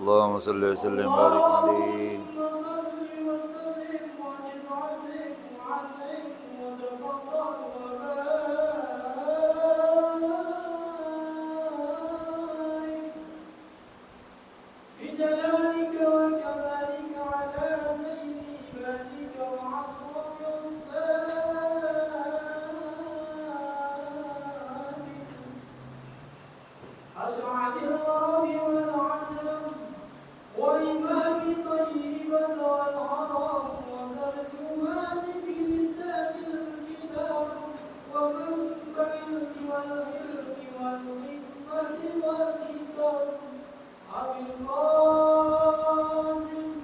اللهم صل وسلم وبارك عليه.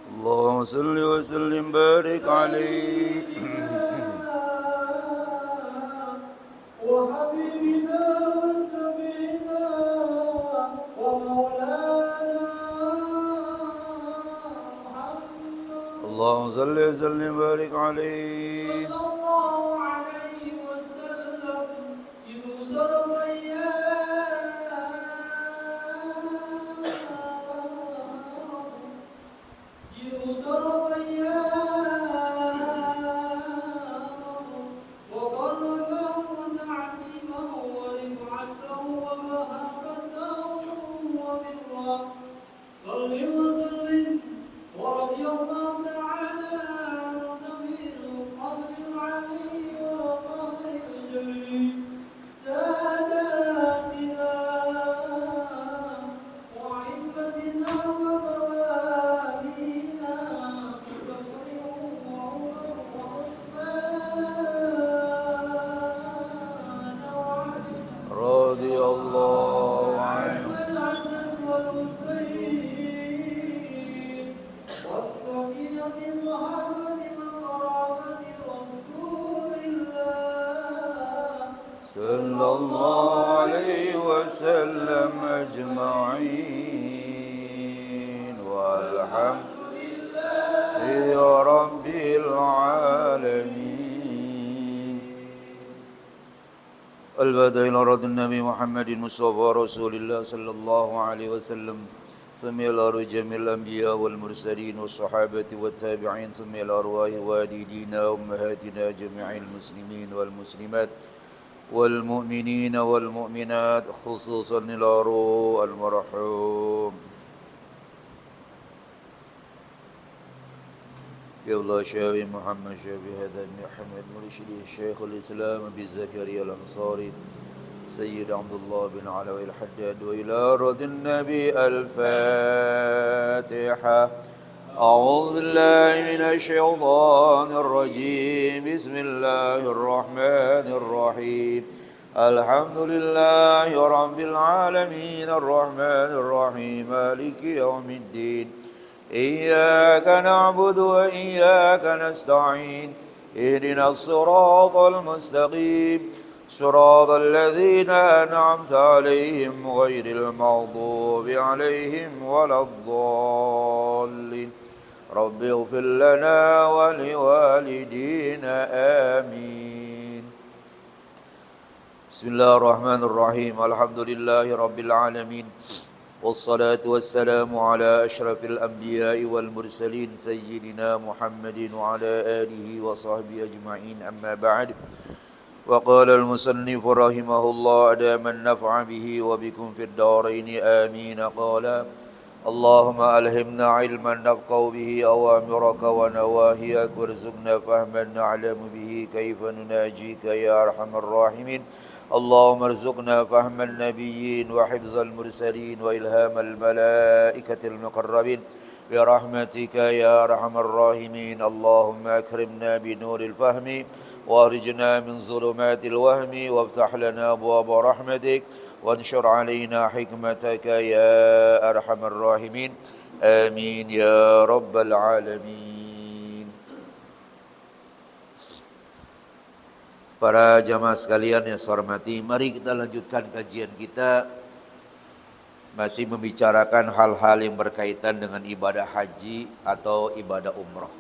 اللهم صل وسلم وبارك عليه. اللهم صل وسلم وبارك عليه. رضي الله عنه. صلى الله عليه وسلم أجمعين والحمد لله رب العالمين. البدء إلى رد النبي محمد مصطفى رسول الله صلى الله عليه وسلم، ثم إلى أرواح جميع الأنبياء والمرسلين والصحابة والتابعين، ثم إلى أرواح والدينا وأمهاتنا جميع المسلمين والمسلمات والمؤمنين والمؤمنات، خصوصا إلى روح المرحوم قبل شافي محمد شافي هذا محمد مرشدي الشيخ الإسلام أبي زكريا الأنصاري سيد عبد الله بن علوي الحداد، وإلى رضي النبي. الفاتحة. أعوذ بالله من الشيطان الرجيم. بسم الله الرحمن الرحيم. الحمد لله رب العالمين الرحمن الرحيم مالك يوم الدين. إياك نعبد وإياك نستعين. اهدنا الصراط المستقيم صراط الذين أنعمت عليهم غير المغضوب عليهم ولا الضالين. رب اغفر لنا ولوالدينا آمين. بسم الله الرحمن الرحيم. الحمد لله رب العالمين، والصلاة والسلام على أشرف الأنبياء والمرسلين سيدنا محمد وعلى آله وصحبه أجمعين. أما بعد، وقال المصنف رحمه الله أدام النفع به وبكم في الدارين آمين. قال: اللهم ألهمنا علما نفقه به أوامرك ونواهيك، وارزقنا فهما نعلم به كيف نناجيك يا أرحم الراحمين. اللهم ارزقنا فهم النبيين وحفظ المرسلين وإلهام الملائكة المقربين برحمتك يا أرحم الراحمين. اللهم أكرمنا بنور الفهم وأخرجنا من ظلمات الوهم، وافتح لنا أبواب رحمتك، وانشر علينا حكمتك يا أرحم الراحمين. آمين يا رب العالمين. Para jamaah sekalian yang saya hormati, mari kita lanjutkan kajian kita, masih membicarakan hal-hal yang berkaitan dengan ibadah haji atau ibadah umrah.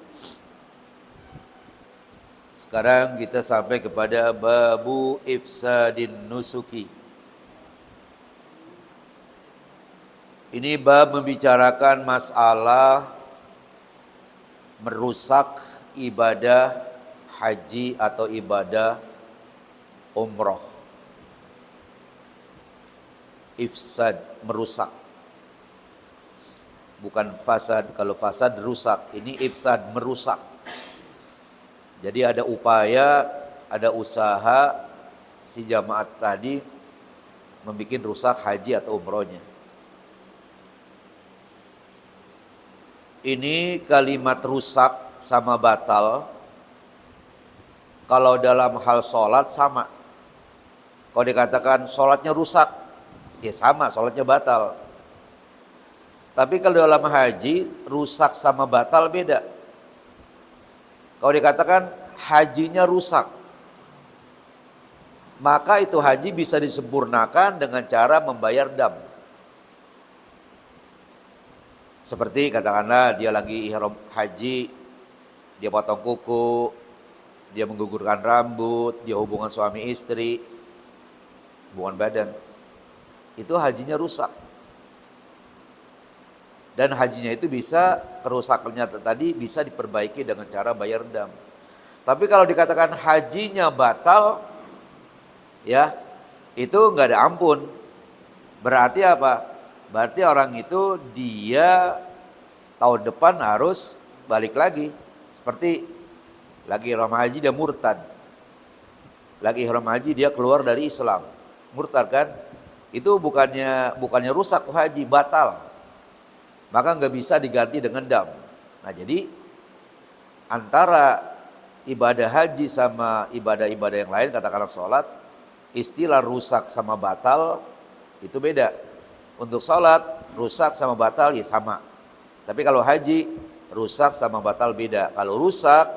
Sekarang kita sampai kepada babu ifsadin nusuki. Ini bab membicarakan masalah merusak ibadah haji atau ibadah umroh. Ifsad, merusak. Bukan fasad, kalau fasad rusak. Ini ifsad, merusak. Jadi ada upaya, ada usaha si jamaat tadi membuat rusak haji atau umrohnya. Ini kalimat rusak sama batal. Kalau dalam hal sholat sama. Kalau dikatakan sholatnya rusak, ya sama, sholatnya batal. Tapi kalau dalam haji, rusak sama batal beda. Kalau dikatakan hajinya rusak, maka itu haji bisa disempurnakan dengan cara membayar dam. Seperti katakanlah dia lagi ihram haji, dia potong kuku, dia menggugurkan rambut, dia hubungan suami istri, hubungan badan. Itu hajinya rusak. Dan hajinya itu bisa, kerusakannya tadi bisa diperbaiki dengan cara bayar dam. Tapi kalau dikatakan hajinya batal, ya itu nggak ada ampun. Berarti apa? Berarti orang itu dia tahun depan harus balik lagi. Seperti lagi ihram haji dia murtad. Lagi ihram haji dia keluar dari Islam. Murtad kan? Itu bukannya rusak haji, batal. Maka nggak bisa diganti dengan dam. Nah jadi antara ibadah haji sama ibadah-ibadah yang lain, katakanlah sholat, istilah rusak sama batal itu beda. Untuk sholat, rusak sama batal ya sama. Tapi kalau haji, rusak sama batal beda. Kalau rusak,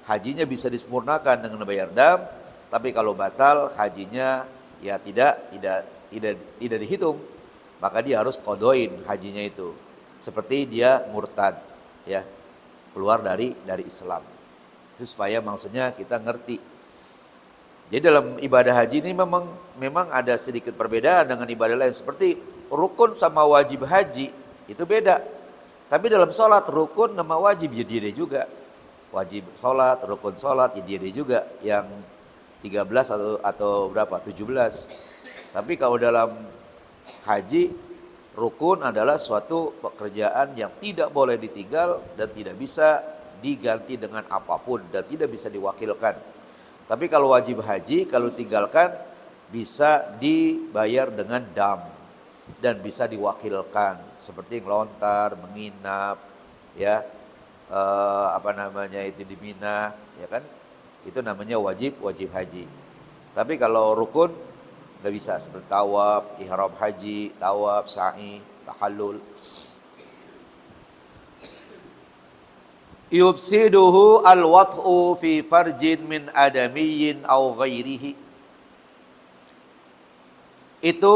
hajinya bisa disempurnakan dengan bayar dam. Tapi kalau batal, hajinya ya tidak dihitung. Maka dia harus kodoin hajinya itu. Seperti dia murtad, ya, keluar dari Islam. Itu supaya maksudnya kita ngerti. Jadi dalam ibadah haji ini memang ada sedikit perbedaan dengan ibadah lain. Seperti rukun sama wajib haji itu beda. Tapi dalam sholat rukun sama wajib ya dia juga. Wajib sholat, rukun sholat ya dia juga. Yang 13 atau berapa? 17. Tapi kalau dalam haji, rukun adalah suatu pekerjaan yang tidak boleh ditinggal dan tidak bisa diganti dengan apapun dan tidak bisa diwakilkan. Tapi kalau wajib haji, kalau tinggalkan bisa dibayar dengan dam dan bisa diwakilkan seperti ngelontar, menginap, ya itu di Mina, ya kan? Itu namanya wajib haji. Tapi kalau rukun nggak bisa, seperti tawaf, ihram haji, tawaf, sa'i, tahallul. Yufsiduhu al-wat'u fi farjin min adamiyyin aw ghairihi. Itu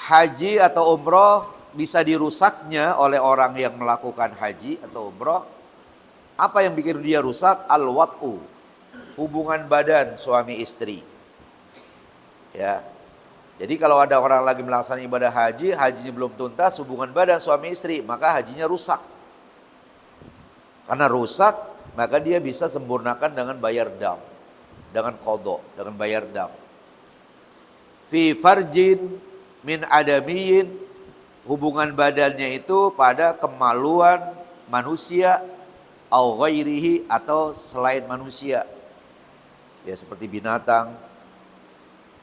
haji atau umroh bisa dirusaknya oleh orang yang melakukan haji atau umroh. Apa yang bikin dia rusak? Al-wat'u, hubungan badan suami istri. Ya. Jadi kalau ada orang lagi melaksanakan ibadah haji, hajinya belum tuntas, hubungan badan suami istri, maka hajinya rusak. Karena rusak, maka dia bisa sempurnakan dengan bayar dam, dengan qadha, dengan bayar dam. Fi farjin min adamiyin, hubungan badannya itu pada kemaluan manusia, au ghairihi, atau selain manusia. Ya seperti binatang.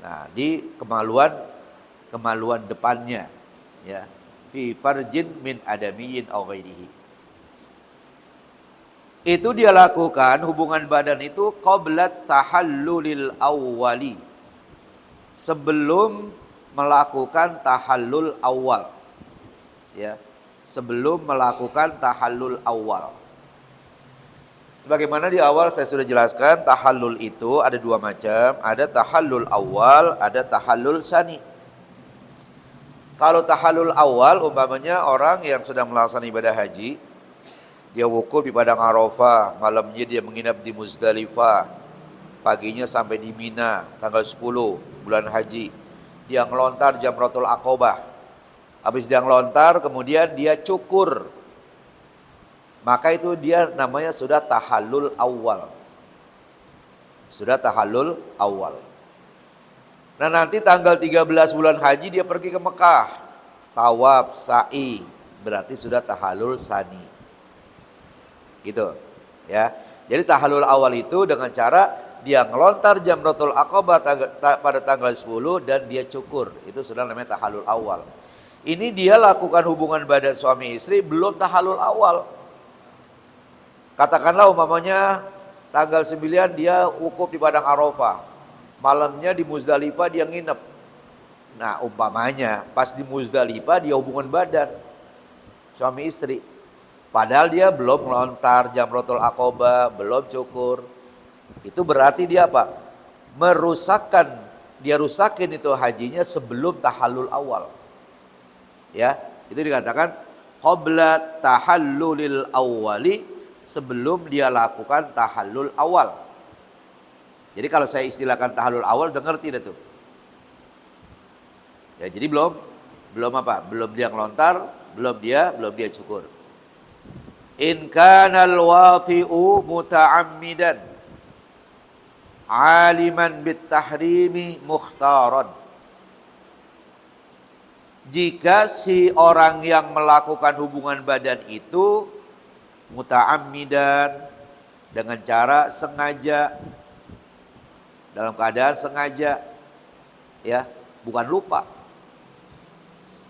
Nah, di kemaluan depannya, ya. Fi farjin min adamiyyin aw ghairihi. Itu dia lakukan hubungan badan itu qabla tahallulil awwali. Sebelum melakukan tahallul awal. Ya, sebelum melakukan tahallul awal. Sebagaimana di awal saya sudah jelaskan, tahallul itu ada dua macam, ada tahallul awal, ada tahallul sani. Kalau tahallul awal umpamanya orang yang sedang melaksanakan ibadah haji, Dia wukuf di padang Arafah, malamnya dia menginap di Muzdalifah, paginya sampai di Mina tanggal 10 bulan haji. Dia ngelontar Jamratul Aqobah. Habis dia ngelontar kemudian dia cukur. Maka itu dia namanya sudah tahallul awal. Sudah tahallul awal. Nah nanti tanggal 13 bulan haji dia pergi ke Mekah. Tawaf, sa'i. Berarti sudah tahallul sani. Gitu. Ya. Jadi tahallul awal itu dengan cara dia ngelontar Jamratul Aqobah pada tanggal 10 dan dia cukur. Itu sudah namanya tahallul awal. Ini dia lakukan hubungan badan suami istri belum tahallul awal. Katakanlah umpamanya tanggal 9 dia wukuf di padang Arafah. Malamnya di Muzdalifah dia nginep. Nah umpamanya pas di Muzdalifah dia hubungan badan suami istri. Padahal dia belum melontar Jamratul Aqobah, belum cukur. Itu berarti dia apa? Dia rusakin itu hajinya sebelum tahallul awal. Ya, itu dikatakan qabla tahallulil awwali, sebelum dia lakukan tahallul awal. Jadi kalau saya istilahkan tahallul awal udah ngerti dah tuh. Ya, jadi belum apa? Belum dia ngelontar, belum dia cukur. In kana al-wati'u muta'ammidan aliman bit tahrimi mukhtaran. Jika si orang yang melakukan hubungan badan itu muta'ammidan, dengan cara sengaja, dalam keadaan sengaja, ya, bukan lupa.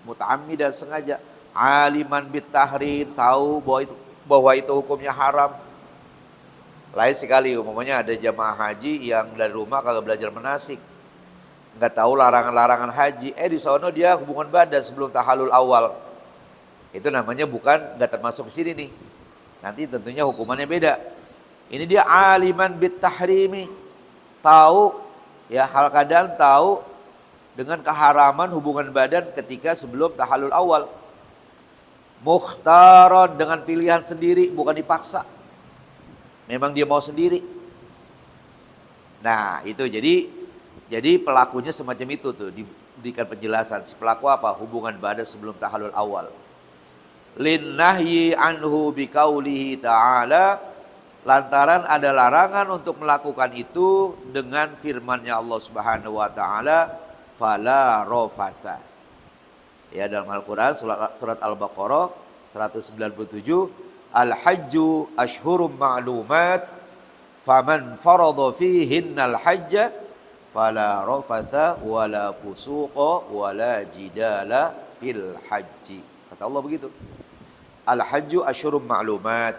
Muta'ammidan sengaja, aliman bit tahrim, tahu bahwa itu hukumnya haram. Lain sekali umpamanya ada jamaah haji yang dari rumah kagak belajar manasik, nggak tahu larangan-larangan haji, di sono dia hubungan badan sebelum tahallul awal. Itu namanya nggak termasuk di sini nih. Nanti tentunya hukumannya beda. Ini dia aliman bit tahrimi, tahu ya, hal keadaan tahu dengan keharaman hubungan badan ketika sebelum tahallul awal. Mukhtaron, dengan pilihan sendiri, bukan dipaksa. Memang dia mau sendiri. Nah, itu jadi pelakunya semacam itu tuh, diberikan penjelasan. Si pelaku apa? Hubungan badan sebelum tahallul awal. Lin nahyi anhu biqaulihi ta'ala, lantaran ada larangan untuk melakukan itu dengan firman-Nya Allah Subhanahu wa taala, fala rafasa. Ya, dalam Al-Qur'an surat Al-Baqarah 197, al-hajju ashhurum ma'lumat faman farada fihinnal hajja fala rafatha wala fusuqa wala jidala fil haji. Kata Allah begitu. Al-hajju ashhurum ma'lumat.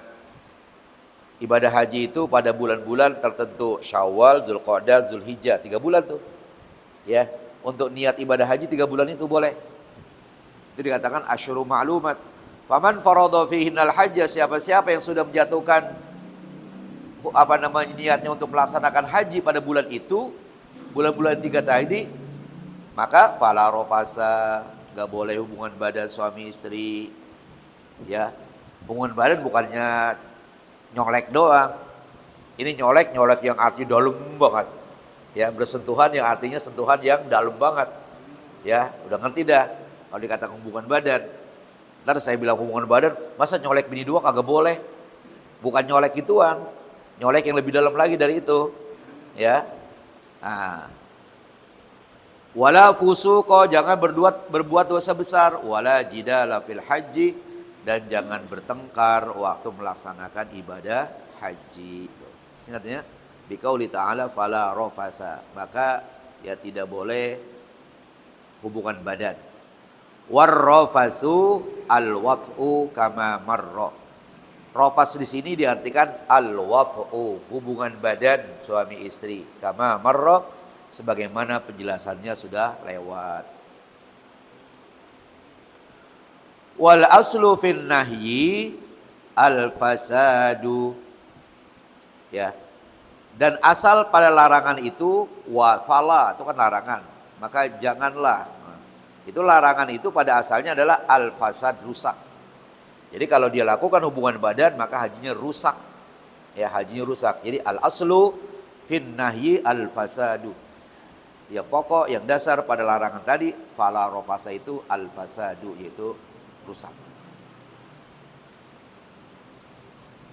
Ibadah haji itu pada bulan-bulan tertentu, Syawal, Zulqa'dah, Zulhijjah, 3 bulan tuh. Ya, untuk niat ibadah haji 3 bulan itu boleh. Itu dikatakan ashhurum ma'lumat. Faman farada fihinnal hajja, siapa-siapa yang sudah menjatuhkan niatnya untuk melaksanakan haji pada bulan itu, bulan-bulan 3 tadi, maka fala rafasa, enggak boleh hubungan badan suami istri. Ya, hubungan badan bukannya nyolek doang. Ini nyolek yang arti dalam banget. Ya, bersentuhan yang artinya sentuhan yang dalam banget. Ya, udah ngerti dah kalau dikatakan hubungan badan. Ntar saya bilang hubungan badan, masa nyolek bini 2 kagak boleh? Bukan nyolek ituan, nyolek yang lebih dalam lagi dari itu. Ya. Nah. Wala fusuqa, jangan berbuat dosa besar, wala jidala fil haji, dan jangan bertengkar waktu melaksanakan ibadah haji. Ini artinya biqauli ta'ala fala rafatha, maka ya tidak boleh hubungan badan. Warrafathu al-wat'u kama marra. Rafas di sini diartikan al-wat'u, hubungan badan suami istri, kama marra, sebagaimana penjelasannya sudah lewat. Wal aslu fin nahyi al-fasadu. Ya. Dan asal pada larangan itu fala, itu kan larangan. Maka janganlah. Itu larangan itu pada asalnya adalah al-fasad, rusak. Jadi kalau dia lakukan hubungan badan maka hajinya rusak. Ya, hajinya rusak. Jadi al-aslu fin nahyi al-fasadu. Yang pokok, yang dasar pada larangan tadi, fala rafasa itu al-fasadu, yaitu rusak.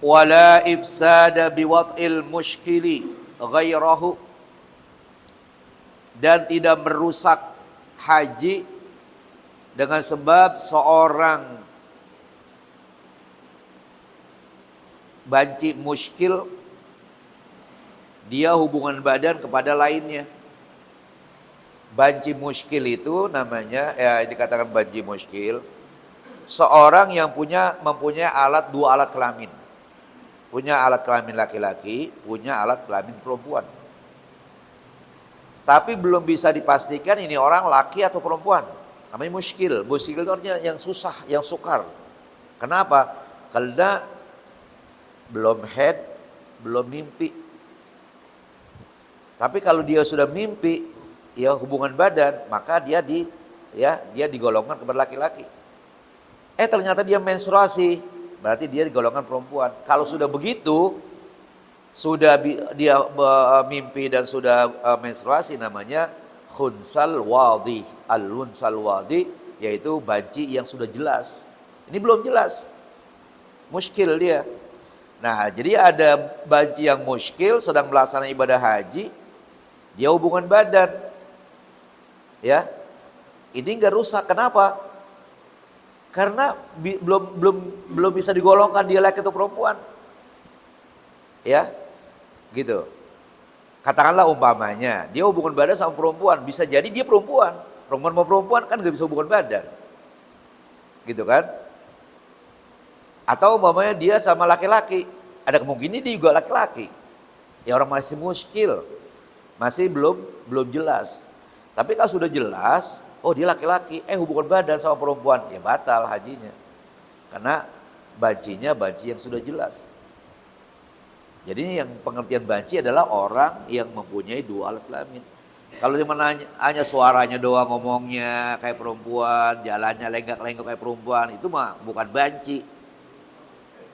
Wala ifsada biwad'il mushkili ghairahu, dan tidak merusak haji dengan sebab seorang banci muskil, dia hubungan badan kepada lainnya. Banci muskil itu namanya, ya dikatakan banci muskil, seorang yang mempunyai dua alat kelamin. Punya alat kelamin laki-laki, punya alat kelamin perempuan. Tapi belum bisa dipastikan ini orang laki atau perempuan. Namanya muskil. Muskil itu artinya yang susah, yang sukar. Kenapa? Karena belum head, belum mimpi. Tapi kalau dia sudah mimpi, ya hubungan badan, maka dia digolongkan kepada laki-laki. Ternyata dia menstruasi, berarti dia digolongkan perempuan. Kalau sudah begitu, sudah dia mimpi dan sudah menstruasi, namanya khunsal wadi. Al-khunsal wadi yaitu banci yang sudah jelas. Ini belum jelas, muskil dia. Nah, jadi ada banci yang muskil sedang melaksanakan ibadah haji, dia hubungan badan. Ya. Ini enggak rusak. Kenapa? Karena belum bisa digolongkan dia laki atau perempuan. Ya. Gitu. Katakanlah umpamanya dia hubungan badan sama perempuan, bisa jadi dia perempuan. Perempuan sama perempuan kan enggak bisa hubungan badan. Gitu kan? Atau umpamanya dia sama laki-laki, ada kemungkinan dia juga laki-laki. Ya orang masih muskil, masih belum jelas. Tapi kalau sudah jelas, oh dia laki-laki, hubungan badan sama perempuan, ya batal hajinya. Karena bancinya banci yang sudah jelas. Jadi yang pengertian banci adalah orang yang mempunyai dua alat kelamin. Kalau cuma hanya suaranya doang, ngomongnya kayak perempuan, jalannya lenggak-lenggok kayak perempuan, itu mah bukan banci.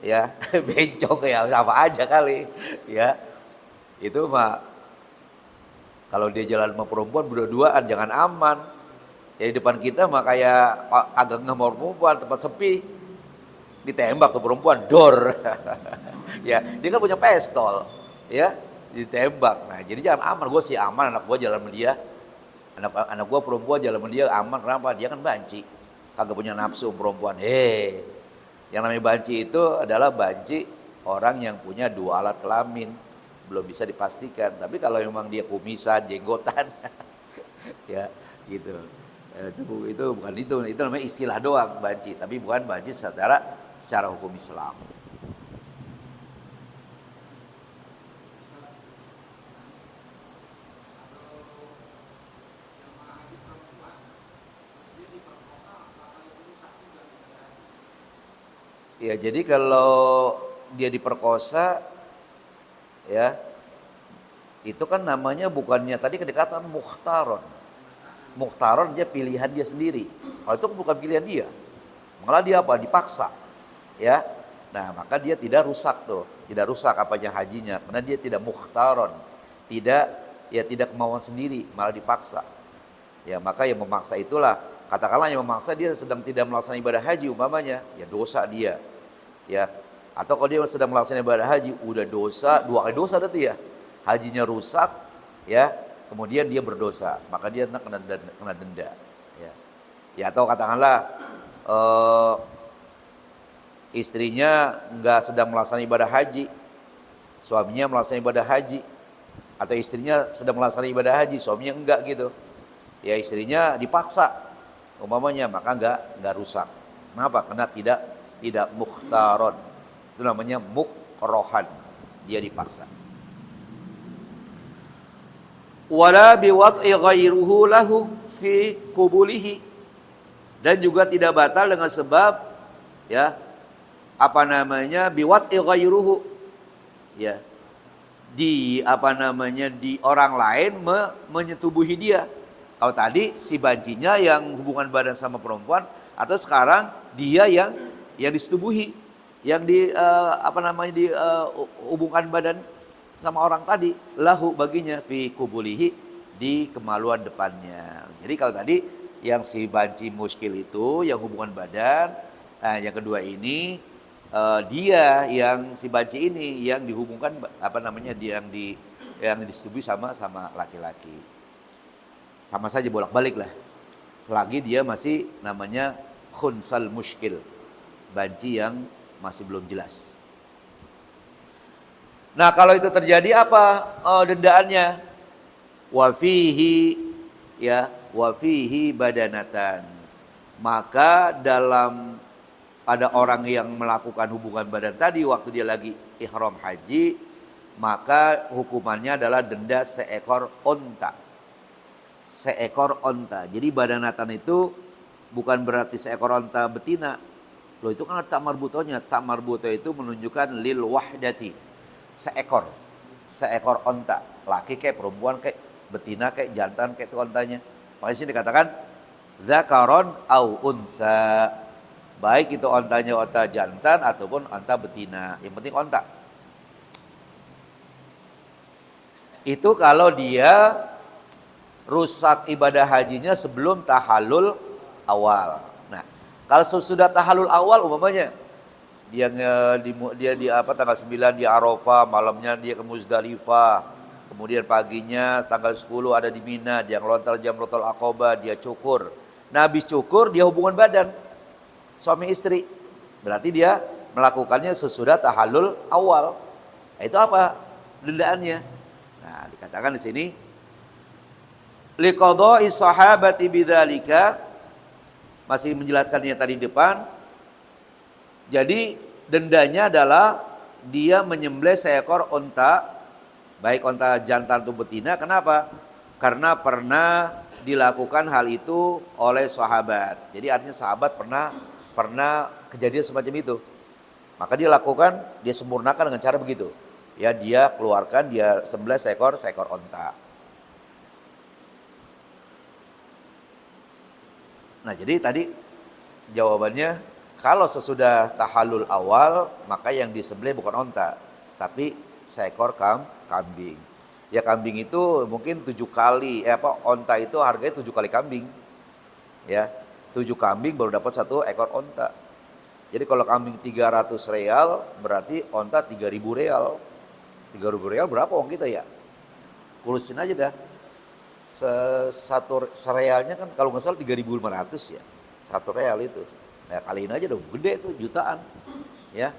Ya, bencong ya apa aja kali. Ya, itu mah kalau dia jalan sama perempuan berdua-duaan jangan aman. Ya di depan kita mah kayak agak ngemor perempuan, tempat sepi, ditembak tuh perempuan, dor. Ya, dia kan punya pistol, ya, ditembak. Nah, jadi jangan aman. Gue sih aman, anak gue jalan sama dia, anak gue perempuan jalan sama dia aman. Kenapa? Dia kan banci, kagak punya nafsu perempuan. Yang namanya banci itu adalah banci orang yang punya dua alat kelamin. Belum bisa dipastikan. Tapi kalau memang dia kumisan, jenggotan, ya gitu. Itu bukan itu namanya istilah doang banci, tapi bukan banci secara hukum Islam. Ya, jadi kalau dia diperkosa, ya, itu kan namanya bukannya tadi kedekatan mukhtaron. Mukhtaron dia pilihan dia sendiri. Kalau itu bukan pilihan dia, malah dia apa? Dipaksa, ya. Nah, maka dia tidak rusak tuh, tidak rusak apanya hajinya, karena dia tidak mukhtaron, tidak kemauan sendiri, malah dipaksa. Ya, maka yang memaksa itulah, katakanlah yang memaksa dia sedang tidak melaksanakan ibadah haji umpamanya, ya dosa dia. Ya, atau kalau dia sedang melaksanakan ibadah haji, udah dosa, 2 kali dosa berarti ya. Hajinya rusak, ya, kemudian dia berdosa, maka dia kena denda. Ya, atau katakanlah istrinya nggak sedang melaksanakan ibadah haji, suaminya melaksanakan ibadah haji, atau istrinya sedang melaksanakan ibadah haji, suaminya enggak gitu. Ya, istrinya dipaksa umpamanya, maka enggak rusak. Kenapa? Karena tidak mukhtaron. Itu namanya mukrohan, dia dipaksa. Wala biwad'i ghairuhu lahu fi qubulihi, dan juga tidak batal dengan sebab, ya, biwad'i ghairuhu, ya, di orang lain menyetubuhi dia. Kalau tadi si bancinya yang hubungan badan sama perempuan, atau sekarang dia yang yang disetubuhi, yang hubungkan badan sama orang tadi, lahu baginya fi kubulihi, di kemaluan depannya. Jadi kalau tadi yang si banci muskil itu yang hubungan badan, nah yang kedua ini dia yang si banci ini yang dihubungkan yang disetubuhi sama laki-laki. Sama saja bolak-balik lah. Selagi dia masih namanya khunsal muskil, banci yang masih belum jelas. Nah kalau itu terjadi apa dendaannya? Wafihi badanatan. Maka pada orang yang melakukan hubungan badan tadi waktu dia lagi ihram haji, maka hukumannya adalah denda seekor onta. Seekor onta. Jadi badanatan itu bukan berarti seekor onta betina. Loh itu kan tak marbutonya. Tak marbuto itu menunjukkan lil wahdati. Seekor onta. Laki kayak perempuan kayak betina kayak jantan kayak itu ontanya. Makanya sini dikatakan zakaron au unsa. Baik itu ontanya onta jantan ataupun onta betina. Yang penting onta. Itu kalau dia rusak ibadah hajinya sebelum tahallul awal. Nah, kalau sudah tahallul awal umpamanya dia tanggal 9 di Arafah, malamnya dia ke Muzdalifah, kemudian paginya tanggal 10 ada di Mina, dia ngelontar Jamratul Aqabah, dia cukur. Nah, habis cukur dia hubungan badan suami istri. Berarti dia melakukannya sesudah tahallul awal. Nah, itu apa dendaannya? Nah, dikatakan di sini liqadha'i sahabati bidzalika, masih menjelaskannya tadi depan. Jadi dendanya adalah dia menyembelih seekor unta, baik unta jantan atau betina. Kenapa? Karena pernah dilakukan hal itu oleh sahabat. Jadi artinya sahabat pernah kejadian semacam itu. Maka dia lakukan, dia sempurnakan dengan cara begitu. Ya, dia keluarkan, dia sembelih seekor unta. Nah, jadi tadi jawabannya kalau sesudah tahallul awal maka yang disembelih bukan onta tapi seekor kambing. Ya kambing itu mungkin 7 kali onta itu harganya 7 kali kambing. Ya, 7 kambing baru dapat 1 ekor onta. Jadi kalau kambing 300 real berarti onta 3.000 real. 3.000 real berapa uang kita ya? Kulusin aja dah. Satu serealnya kan kalau nggak salah 3.500 ya, 1 real itu. Nah kaliin aja dong, gede tuh jutaan, ya.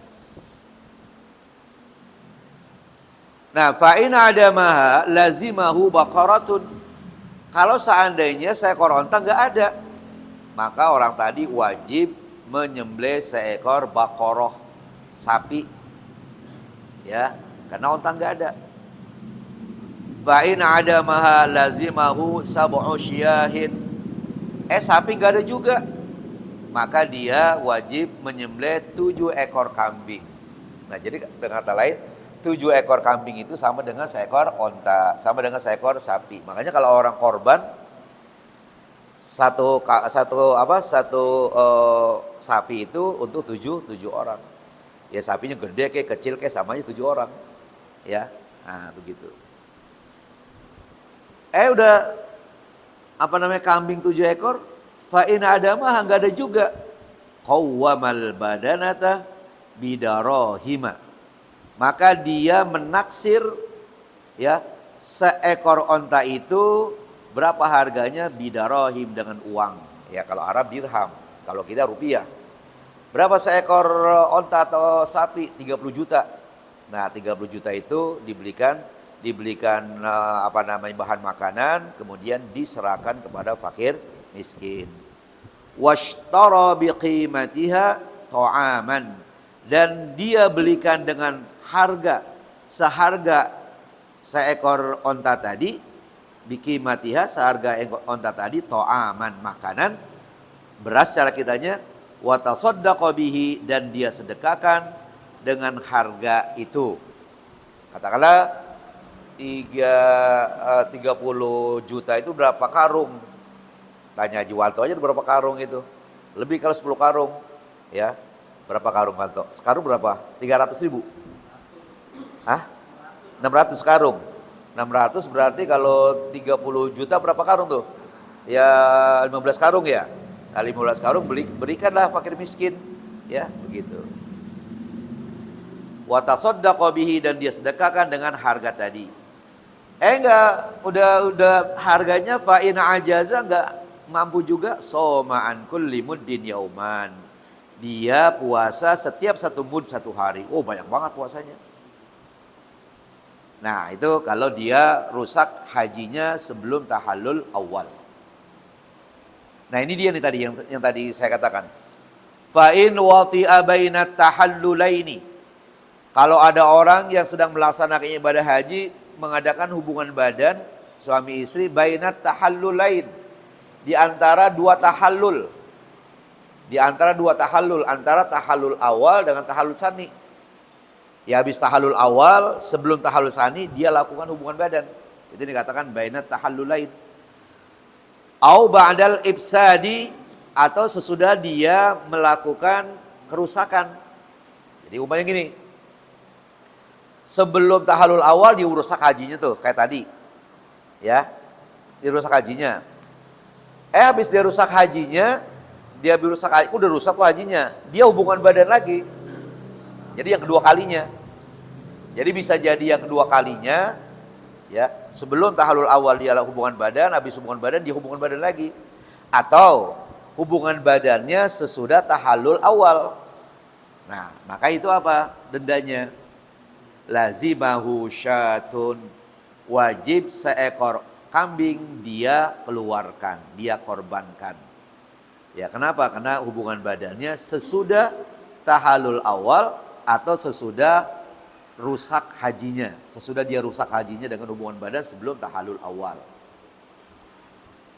Nah fa'in adamaha lazimahu baqaratun. Kalau seandainya seekor onta nggak ada, maka orang tadi wajib menyembelih seekor baqarah, sapi, ya, karena onta nggak ada. Fa'in adamaha lazimahu sab'u syiyahin. Sapi gak ada juga, maka dia wajib menyembelih 7 ekor kambing. Nah jadi dengan kata lain 7 ekor kambing itu sama dengan seekor onta, sama dengan seekor sapi. Makanya kalau orang korban satu sapi itu untuk 7 orang. Ya sapinya gede kayak kecil kayak samanya 7 orang. Ya, nah begitu. Udah kambing 7 ekor, fa in adamah enggak ada juga. Qawwamal badanata bidarahima. Maka dia menaksir ya seekor onta itu berapa harganya bidarahim dengan uang. Ya kalau Arab dirham, kalau kita rupiah. Berapa seekor onta atau sapi? 30 juta. Nah, 30 juta itu dibelikan bahan makanan, kemudian diserahkan kepada fakir miskin. Washtara biqimatiha ta'aman, dan dia belikan dengan harga seharga seekor onta tadi, biqimatiha seharga onta tadi, ta'aman makanan, beras cara kitanya, wa tasaddaqa bihi, dan dia sedekahkan dengan harga itu. Katakanlah 30 juta itu berapa karung? Tanya Haji Walto aja berapa karung itu. Lebih kalau 10 karung, ya. Berapa karung Panto? Sekarung berapa? 300.000? Hah? 600 karung. 600 berarti kalau 30 juta berapa karung tuh? Ya 15 karung ya. Nah, 15 karung berikanlah fakir miskin. Ya, begitu. Wa tasaddaqa bihi, dan dia sedekahkan dengan harga tadi. Enggak, udah harganya fa in ajaza, enggak mampu juga, soma an kulli muddin yauman. Dia puasa setiap 1 mud 1 hari. Oh, banyak banget puasanya. Nah, itu kalau dia rusak hajinya sebelum tahallul awal. Nah, ini dia nih tadi yang tadi saya katakan. Fa in wati'a bainat tahallulaini. Kalau ada orang yang sedang melaksanakan ibadah haji, mengadakan hubungan badan suami istri bainat tahallulain, di antara dua tahallul. Di antara dua tahallul, antara tahallul awal dengan tahallul tsani. Ya, habis tahallul awal, sebelum tahallul tsani dia lakukan hubungan badan. Itu dikatakan bainat tahallulain. Au ba'dal ibsadi, atau sesudah dia melakukan kerusakan. Jadi umpamanya gini, sebelum tahallul awal dia rusak hajinya tuh, kayak tadi. Ya, dia rusak hajinya. Habis dia rusak hajinya, udah rusak tuh hajinya. Dia hubungan badan lagi. Jadi yang kedua kalinya. Jadi bisa jadi yang kedua kalinya, ya, sebelum tahallul awal dia hubungan badan, habis hubungan badan dia hubungan badan lagi. Atau hubungan badannya sesudah tahallul awal. Nah, maka itu apa dendanya? Lazimahu syatun, wajib seekor kambing dia keluarkan, dia korbankan. Ya, kenapa? Karena hubungan badannya sesudah tahallul awal atau sesudah rusak hajinya. Sesudah dia rusak hajinya dengan hubungan badan sebelum tahallul awal.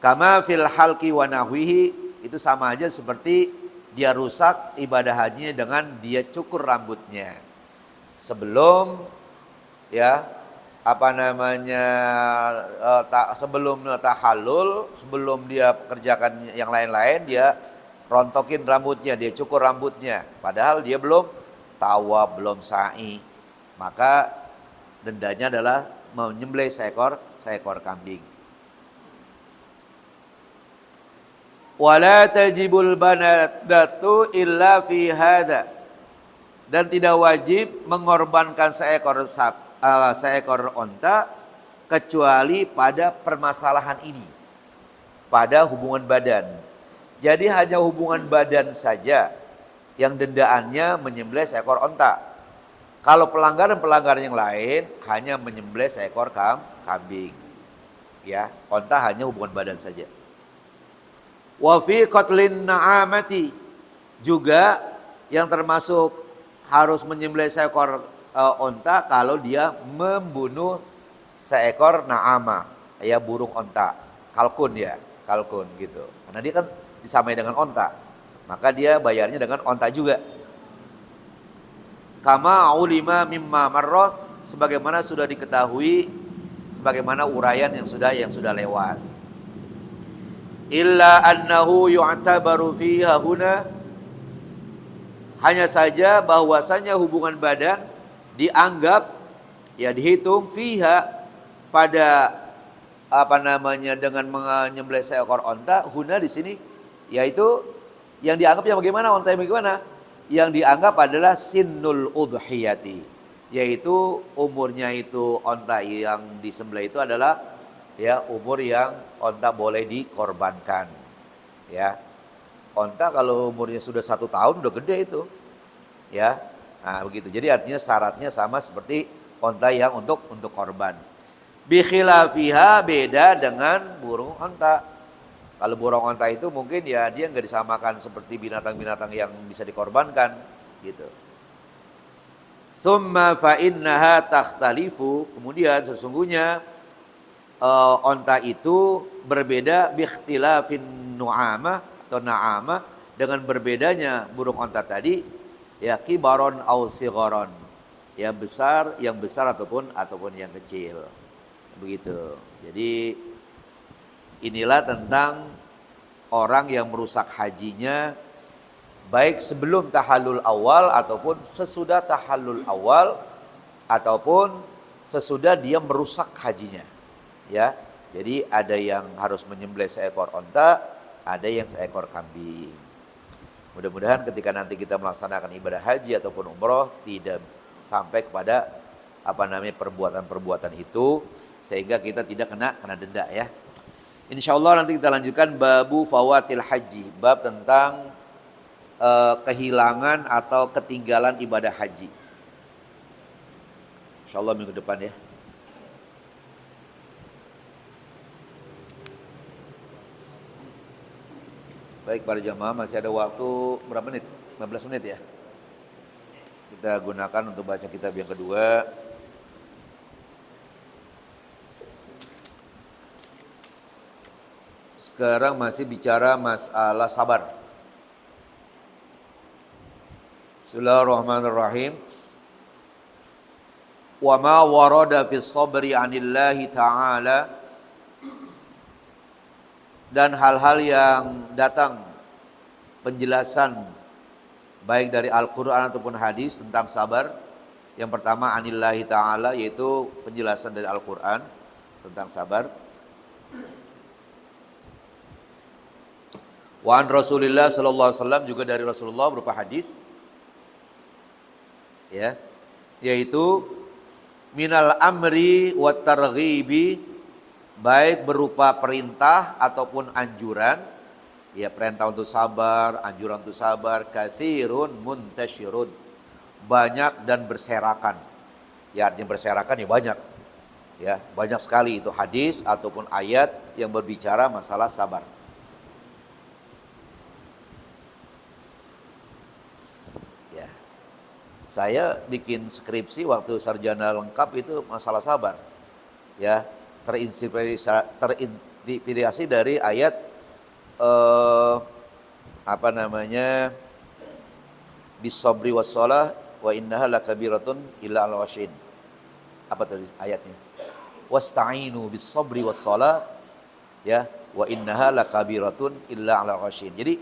Kama fil halqi wa nahwihi, itu sama aja seperti dia rusak ibadah hajinya dengan dia cukur rambutnya. Sebelum ya sebelum tahallul, sebelum dia kerjakan yang lain-lain, dia rontokin rambutnya, dia cukur rambutnya, padahal dia belum tawaf, belum sa'i. Maka dendanya adalah menyembelih seekor kambing. Wala tajibul banadatu illa fi hadza, dan tidak wajib mengorbankan seekor onta kecuali pada permasalahan ini, pada hubungan badan. Jadi hanya hubungan badan saja yang dendaannya menyembelih seekor onta. Kalau pelanggaran-pelanggaran yang lain hanya menyembelih seekor kambing. Ya, onta hanya hubungan badan saja. Wa fi qatlin na'amati, juga yang termasuk harus menyembelih seekor onta kalau dia membunuh seekor na'ama, ya burung onta, kalkun gitu. Karena dia kan disamai dengan onta, maka dia bayarnya dengan onta juga. Kama ulima mimma marrat, sebagaimana sudah diketahui, sebagaimana uraian yang sudah lewat. Illa annahu yu'tabaru fiha huna, hanya saja bahwasanya hubungan badan dianggap, ya dihitung fiha, pada dengan menyembelih seekor onta, huna di sini, yaitu yang dianggap yang bagaimana, onta yang bagaimana? Yang dianggap adalah sinnul udhiyati, yaitu umurnya itu onta yang disembelih itu adalah ya umur yang onta boleh dikorbankan. Ya, onta kalau umurnya sudah 1 tahun udah gede itu, ya. Nah begitu. Jadi artinya syaratnya sama seperti onta yang untuk korban. Bi khilafiha, beda dengan burung onta. Kalau burung onta itu mungkin ya dia nggak disamakan seperti binatang-binatang yang bisa dikorbankan, gitu. Summa fa innaha takhtalifu, kemudian sesungguhnya onta itu berbeda bikhtilafin nu'amah atau na'amah, dengan berbedanya burung onta tadi, ya kibaron au sigharon, ya yang besar ataupun yang kecil. Begitu. Jadi inilah tentang orang yang merusak hajinya baik sebelum tahallul awal ataupun sesudah tahallul awal ataupun sesudah dia merusak hajinya. Ya. Jadi ada yang harus menyembelih seekor onta, ada yang seekor kambing. Mudah-mudahan ketika nanti kita melaksanakan ibadah haji ataupun umroh tidak sampai kepada perbuatan-perbuatan itu sehingga kita tidak kena denda ya. Insya Allah nanti kita lanjutkan babu fawatil haji, bab tentang kehilangan atau ketinggalan ibadah haji. Insya Allah minggu depan ya. Baik para jamaah, masih ada waktu berapa menit? 15 menit ya. Kita gunakan untuk baca kitab yang kedua. Sekarang masih bicara masalah sabar. Bismillahirrahmanirrahim. Wa ma warada fis sabri 'anillahi ta'ala, dan hal-hal yang datang penjelasan baik dari Al-Quran ataupun hadis tentang sabar. Yang pertama anillahi ta'ala, yaitu penjelasan dari Al-Quran tentang sabar. Wa an Rasulillah sallallahu alaihi wasallam, juga dari Rasulullah berupa hadis ya, yaitu minal amri wat targhibi, baik berupa perintah ataupun anjuran, ya perintah untuk sabar, anjuran untuk sabar, katsirun muntashirun, banyak dan berserakan. Ya artinya berserakan ya banyak. Ya, banyak sekali itu hadis ataupun ayat yang berbicara masalah sabar. Ya. Saya bikin skripsi waktu sarjana lengkap itu masalah sabar. Ya, terinspirasi dari ayat bisabri wassalah wa innaha lakabiratun illa al washin. Apa tadi ayatnya? Wasta'inu bisabri wassalah ya wa innaha lakabiratun illa al washin. Jadi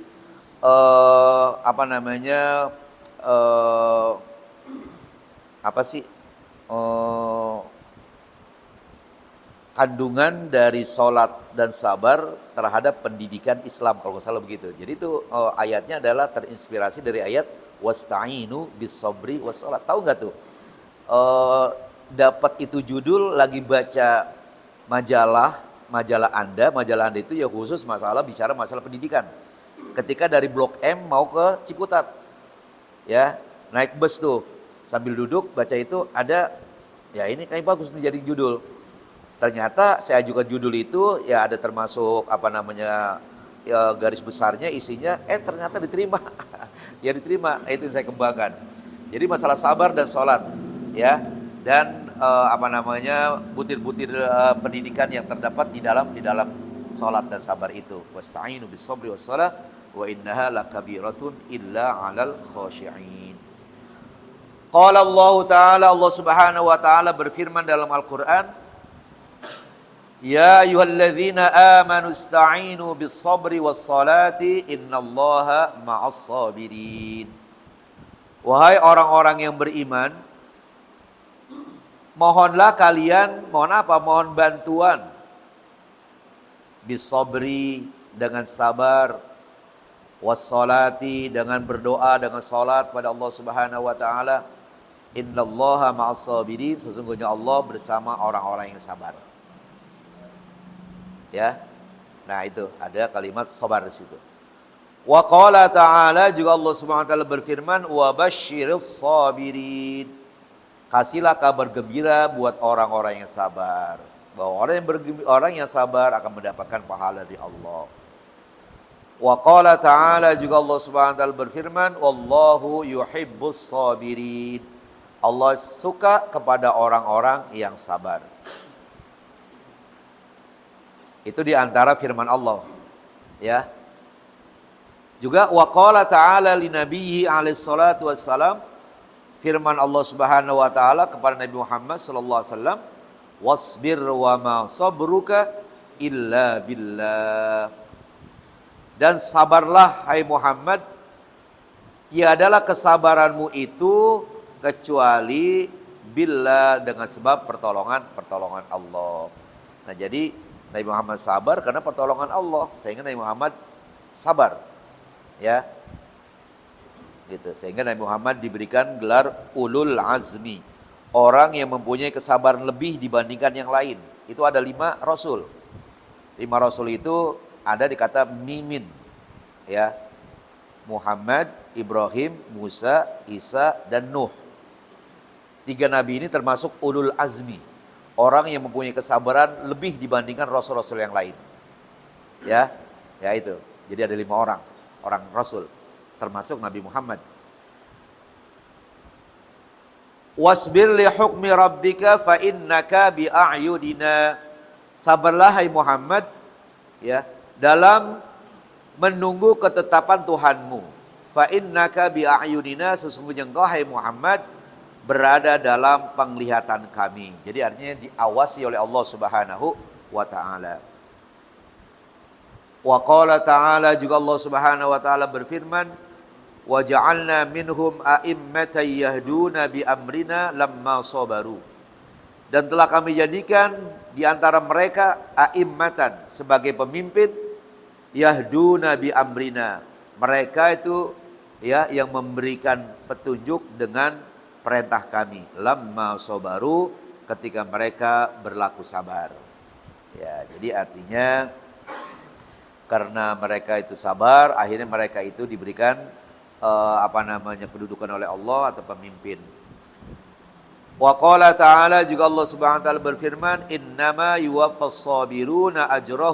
kandungan dari sholat dan sabar terhadap pendidikan Islam, kalau nggak salah begitu. Jadi itu ayatnya adalah terinspirasi dari ayat wasta'inu bis-sabri was-sholat. Tahu nggak tuh? Dapat itu judul lagi baca majalah Anda itu ya khusus bicara masalah pendidikan. Ketika dari Blok M mau ke Ciputat, ya naik bus tuh sambil duduk baca itu ada, ya ini kayak bagus nih jadi judul. Ternyata saya ajukan judul itu, ya ada termasuk garis besarnya isinya, ternyata diterima. Ya diterima, itu yang saya kembangkan. Jadi masalah sabar dan sholat, ya, dan butir-butir pendidikan yang terdapat di dalam sholat dan sabar itu. Wasta'inu bis-sabri was-shalah wa innaha lakabiratun illa 'alal khashi'in. Qala Allah Ta'ala, Allah Subhanahu wa taala berfirman dalam Al-Qur'an, ya ayyuhalladzina amanu ista'inu bis-sabri was-salati innallaha ma'as-sabirin. Wahai orang-orang yang beriman, mohonlah kalian, mohon bantuan bis-sabri dengan sabar, was-salati dengan berdoa, dengan salat pada Allah Subhanahu wa taala. Innallaha ma'as-sabirin, sesungguhnya Allah bersama orang-orang yang sabar. Ya, nah itu ada kalimat sabar di situ. Wa qala ta'ala, juga Allah Subhanahu wa taala berfirman, wa basyiris sabirin, kasihlah kabar gembira buat orang-orang yang sabar, bahwa orang yang sabar akan mendapatkan pahala dari Allah. Wa qala ta'ala, juga Allah Subhanahu wa taala berfirman, wallahu yuhibbus sabirin, Allah suka kepada orang-orang yang sabar. Itu di antara firman Allah. Ya. Juga wa qala ta'ala li nabiyhi alaihi salatu wassalam, firman Allah Subhanahu wa taala kepada Nabi Muhammad sallallahu alaihi wasallam, wasbir wa ma sabruka illa billah. Dan sabarlah hai Muhammad tiadalah kesabaranmu itu kecuali billah, dengan sebab pertolongan Allah. Nah, jadi Nabi Muhammad sabar karena pertolongan Allah, sehingga Nabi Muhammad sabar. Ya. Gitu. Sehingga Nabi Muhammad diberikan gelar ulul azmi, orang yang mempunyai kesabaran lebih dibandingkan yang lain. Itu ada 5 rasul. 5 rasul itu ada di kata mimin. Ya. Muhammad, Ibrahim, Musa, Isa, dan Nuh. 3 nabi ini termasuk ulul azmi, orang yang mempunyai kesabaran lebih dibandingkan rasul-rasul yang lain. Ya, ya itu. Jadi ada 5 orang rasul, termasuk Nabi Muhammad. Wasbir li hukmi rabbika fa innaka bi a'yudina. Sabarlah hai Muhammad, ya, dalam menunggu ketetapan Tuhanmu. Fa innaka bi a'yunina, sesungguhnya engkau hai Muhammad berada dalam penglihatan kami. Jadi artinya diawasi oleh Allah Subhanahu wa taala. Wa qala ta'ala, juga Allah Subhanahu wa taala berfirman, wa ja'alna minhum a'immatan yahduna bi amrina lamma sabaru. Dan telah kami jadikan di antara mereka a'immatan, sebagai pemimpin, yahduna bi amrina. Mereka itu ya yang memberikan petunjuk dengan perintah kami, lamma sabaru, ketika mereka berlaku sabar. Ya, jadi artinya karena mereka itu sabar, akhirnya mereka itu diberikan kedudukan oleh Allah atau pemimpin. Wa qala ta'ala, juga Allah Subhanahu wa taala berfirman, innama yuwaffas sabiruna ajrahum